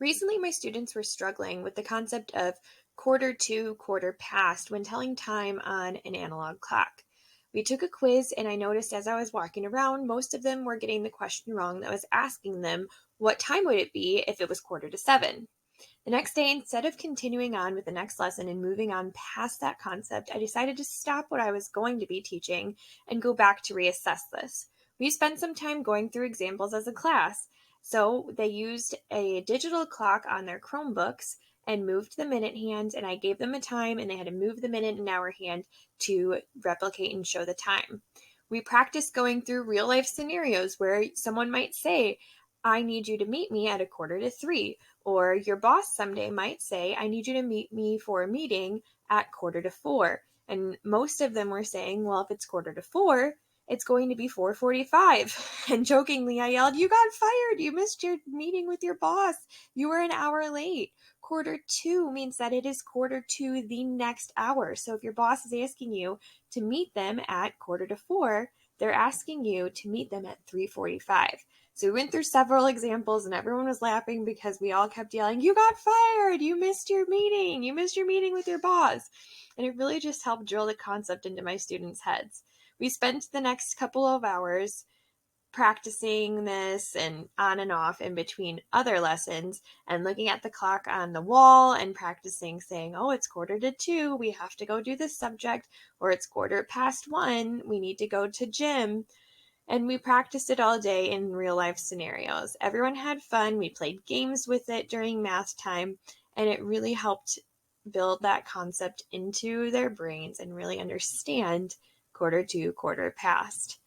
Recently, my students were struggling with the concept of quarter to, quarter past when telling time on an analog clock. We took a quiz, and I noticed as I was walking around, most of them were getting the question wrong that was asking them, what time would it be if it was quarter to 7? The next day, instead of continuing on with the next lesson and moving on past that concept, I decided to stop what I was going to be teaching and go back to reassess this. We spent some time going through examples as a class. So they used a digital clock on their Chromebooks and moved the minute hand, and I gave them a time, and they had to move the minute and hour hand to replicate and show the time. We practiced going through real life scenarios where someone might say, I need you to meet me at a quarter to 3. Or your boss someday might say, I need you to meet me for a meeting at quarter to 4. And most of them were saying, well, if it's quarter to 4, it's going to be 4:45. And jokingly, I yelled, you got fired. You missed your meeting with your boss. You were an hour late. Quarter to means that it is quarter to the next hour. So if your boss is asking you to meet them at quarter to 4, they're asking you to meet them at 3:45. So we went through several examples and everyone was laughing because we all kept yelling, you got fired, you missed your meeting with your boss. And it really just helped drill the concept into my students' heads. We spent the next couple of hours practicing this and on and off in between other lessons and looking at the clock on the wall and practicing saying, oh, it's quarter to 2, we have to go do this subject, or it's quarter past 1, we need to go to gym. And we practiced it all day in real life scenarios. Everyone had fun. We played games with it during math time, and it really helped build that concept into their brains and really understand quarter to, quarter past.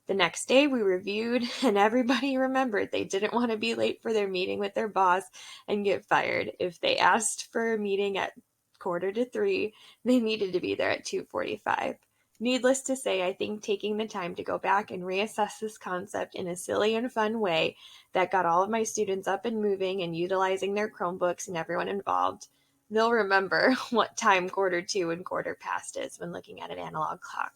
The next day we reviewed, and everybody remembered they didn't want to be late for their meeting with their boss and get fired. If they asked for a meeting at quarter to 3, they needed to be there at 2:45. Needless to say, I think taking the time to go back and reassess this concept in a silly and fun way that got all of my students up and moving and utilizing their Chromebooks and everyone involved, they'll remember what time quarter to and quarter past is when looking at an analog clock.